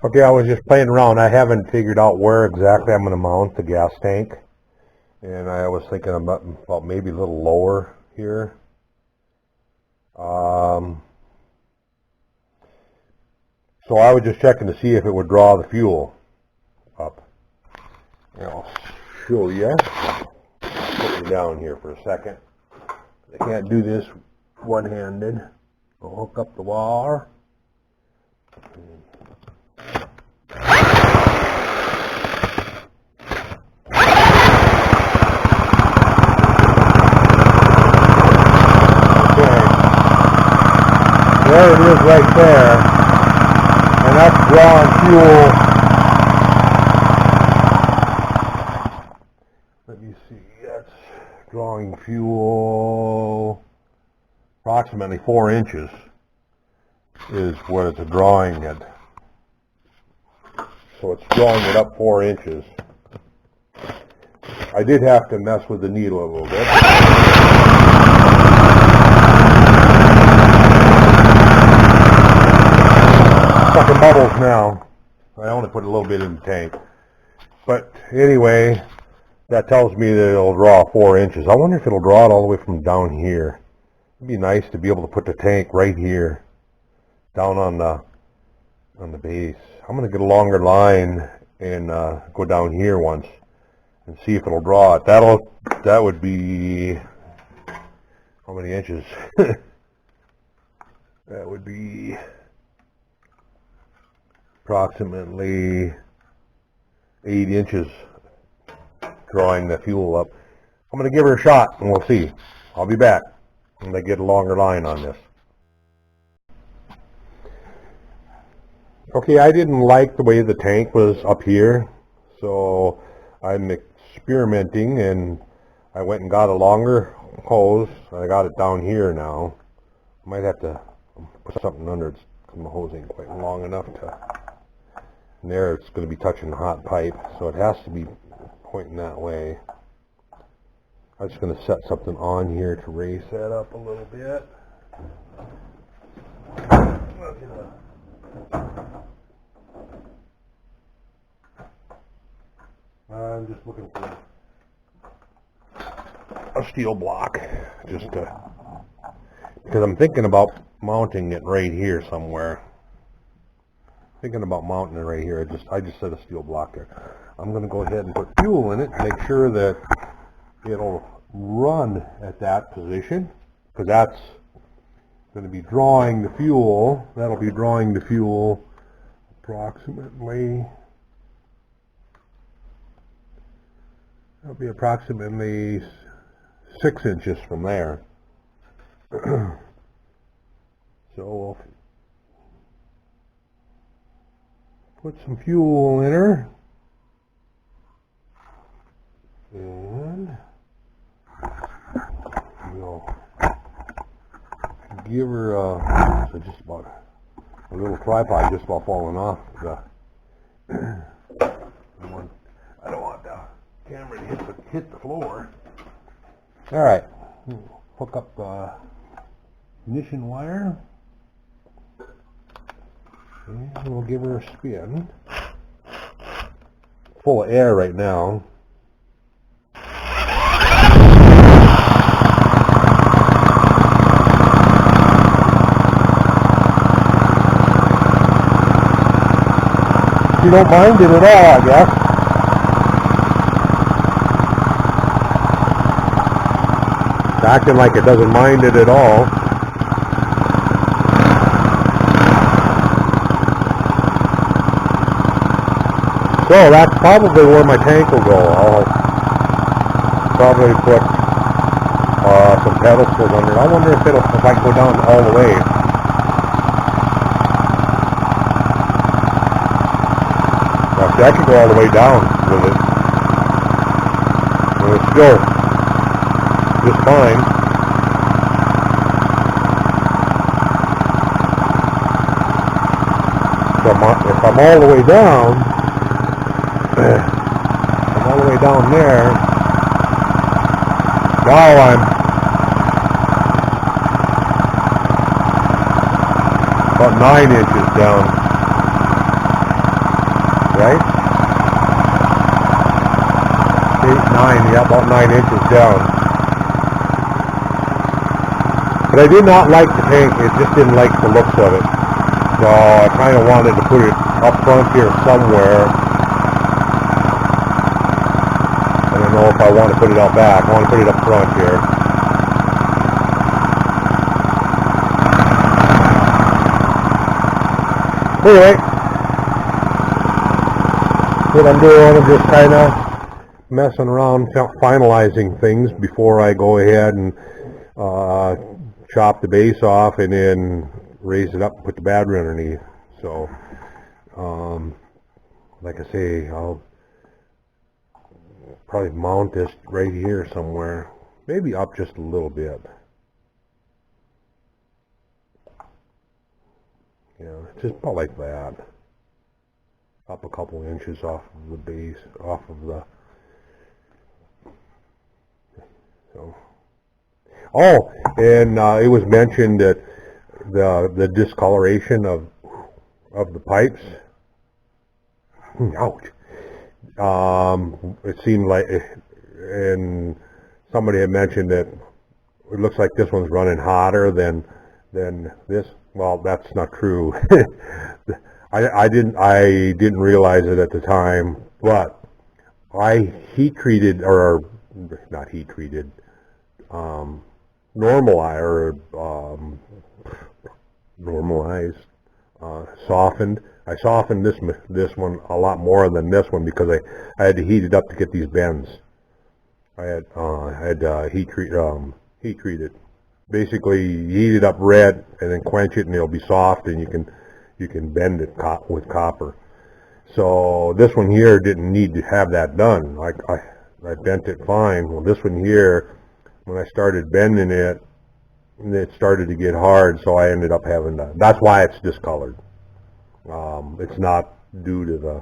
Okay, I was just playing around. I haven't figured out where exactly I'm going to mount the gas tank. And I was thinking about maybe a little lower here. So I was just checking to see if it would draw the fuel up. And I'll show you. Put me down here for a second. I can't do this one-handed. I'll hook up the wire. There it is right there, and that's drawing fuel. Let me see, that's drawing fuel approximately 4 inches is what it's drawing it. So it's drawing it up 4 inches. I did have to mess with the needle a little bit. Fucking bubbles now. I only put a little bit in the tank. But anyway, that tells me that it'll draw 4 inches. I wonder if it'll draw it all the way from down here. It'd be nice to be able to put the tank right here, down on the base. I'm going to get a longer line and go down here once and see if it'll draw it. That would be, how many inches? That would be approximately 8 inches drawing the fuel up. I'm going to give her a shot and we'll see. I'll be back when I get a longer line on this. Okay, I didn't like the way the tank was up here, so I'm experimenting and I went and got a longer hose. I got it down here now. I might have to put something under it because my hose ain't quite long enough to. And there it's going to be touching the hot pipe, so it has to be pointing that way. I'm just going to set something on here to raise that up a little bit. I'm just looking for a steel block, just because I'm thinking about mounting it right here somewhere. Thinking about mounting it right here. I just set a steel block there. I'm going to go ahead and put fuel in it to make sure that it'll run at that position, because that's going to be drawing the fuel. That'll be drawing the fuel approximately. That'll be approximately 6 inches from there. So we'll put some fuel in her and we'll give her just about a little tripod just about falling off the I don't want the camera to hit the floor. Alright, hook up the ignition wire and we'll give her a spin. Full of air right now. You don't mind it at all, I guess. It's acting like it doesn't mind it at all. So that's probably where my tank will go. I'll probably put some pedestals under it. I wonder if I can go down all the way. I can go all the way down with it. And it's still just fine. So if I'm all the way down, I'm all the way down there, now I'm about 9 inches down. about 9 inches down. But I did not like the tank, it just didn't like the looks of it. So I kind of wanted to put it up front here somewhere. I don't know if I want to put it out back, I want to put it up front here. Anyway, what I'm doing, I'm just kind of messing around, finalizing things before I go ahead and chop the base off and then raise it up and put the battery underneath. So, like I say, I'll probably mount this right here somewhere, maybe up just a little bit. Yeah, just about like that. Up a couple inches off of the base, off of the. So. Oh, and it was mentioned that the discoloration of the pipes. Ouch. It seemed like, and somebody had mentioned that it looks like this one's running hotter than this. Well, that's not true. I didn't realize it at the time, but I heat treated, or not heat treated, normalized, softened. I softened this one a lot more than this one because I had to heat it up to get these bends. I had heat treat it. Basically, you heat it up red and then quench it, and it'll be soft, and you can bend it with copper. So this one here didn't need to have that done. I bent it fine. Well, this one here, when I started bending it, it started to get hard, so I ended up having to. That's why it's discolored. It's not due to the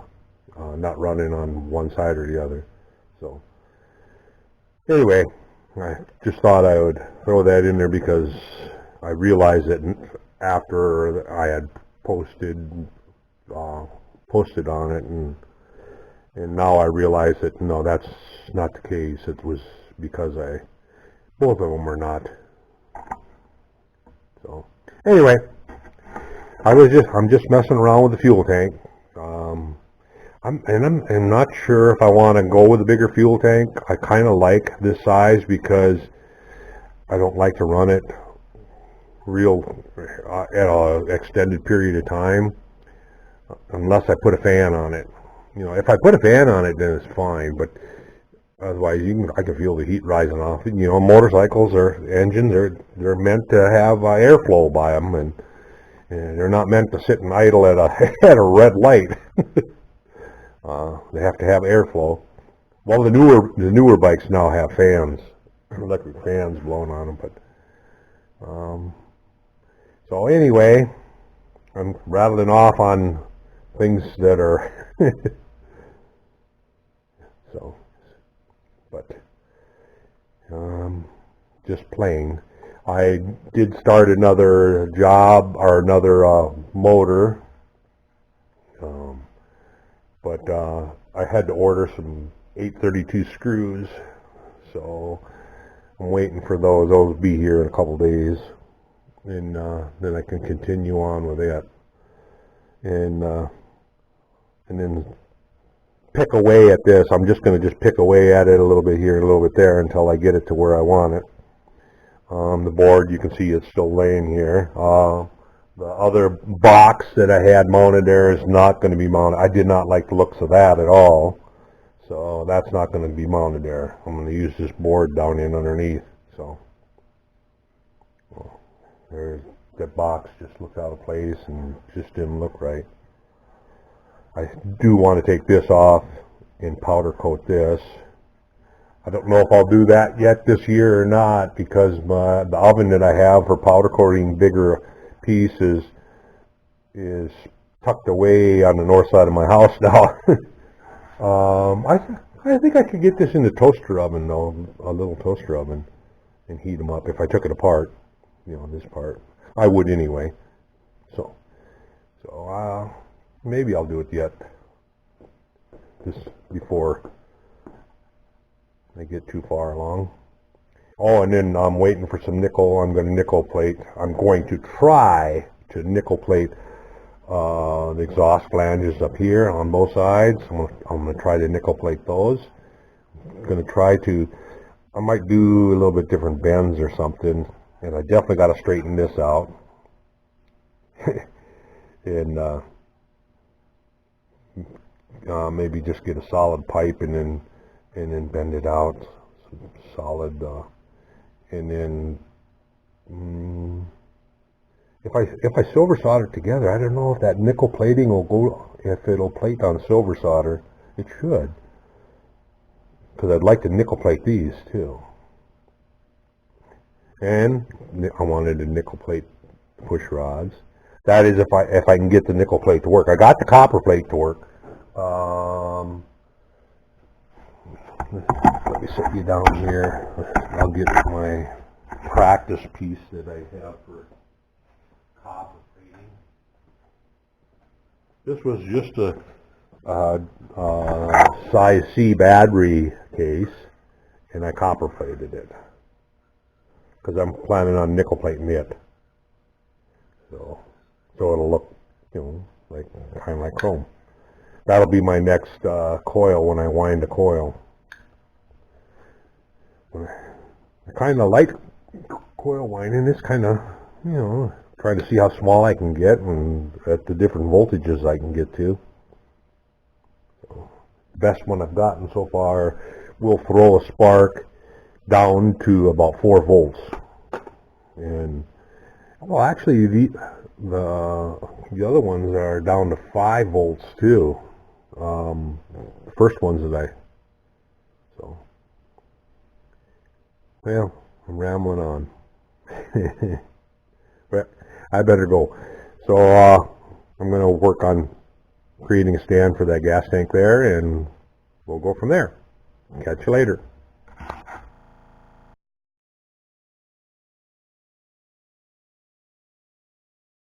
not running on one side or the other. So anyway, I just thought I would throw that in there because I realized that after I had posted on it, and now I realize that no, that's not the case. It was because both of them are not. So anyway, I'm just messing around with the fuel tank. I'm not sure if I want to go with a bigger fuel tank. I kind of like this size because I don't like to run it real at an extended period of time unless I put a fan on it. You know, if I put a fan on it, then it's fine. But otherwise, I can feel the heat rising off. You know, motorcycles or engines they're meant to have airflow by them, and they're not meant to sit and idle at a red light. They have to have airflow. Well, the newer bikes now have fans, electric fans blowing on them. But so anyway, I'm rattling off on things that are so. But just playing. I did start another job or another motor, but I had to order some 832 screws, so I'm waiting for those. Those will be here in a couple days, and then I can continue on with it, and then pick away at this. I'm just going to just pick away at it a little bit here and a little bit there until I get it to where I want it. The board, you can see it's still laying here. The other box that I had mounted there is not going to be mounted. I did not like the looks of that at all, so that's not going to be mounted there. I'm going to use this board down in underneath. So there's that box, just looked out of place and just didn't look right. I do want to take this off and powder coat this. I don't know if I'll do that yet this year or not because the oven that I have for powder coating bigger piece is tucked away on the north side of my house now. I think I could get this in the toaster oven though, a little toaster oven, and heat them up if I took it apart. You know, this part. I would anyway. So maybe I'll do it yet. This before I get too far along. Oh, and then I'm waiting for some nickel. I'm going to nickel plate. I'm going to try to nickel plate the exhaust flanges up here on both sides. I'm going to try to nickel plate those. I'm going to try to, I might do a little bit different bends or something. And I definitely got to straighten this out. And maybe just get a solid pipe and then bend it out. Solid, and then if I silver solder it together, I don't know if that nickel plating will go, if it'll plate on silver solder. It should, because I'd like to nickel plate these too. And I wanted to nickel plate push rods. That is if I can get the nickel plate to work. I got the copper plate to work. Let me set you down here. I'll get my practice piece that I have for copper plating. This was just a size C battery case, and I copper plated it because I'm planning on nickel plating it. So it'll look, like kind of like chrome. That'll be my next coil when I wind the coil. I kind of like coil winding. It's kind of, trying to see how small I can get and at the different voltages I can get to. So, best one I've gotten so far will throw a spark down to about 4 volts. And, well, actually, the other ones are down to 5 volts too. The first ones that well, I'm rambling on. But I better go. So I'm going to work on creating a stand for that gas tank there, and we'll go from there. Catch you later.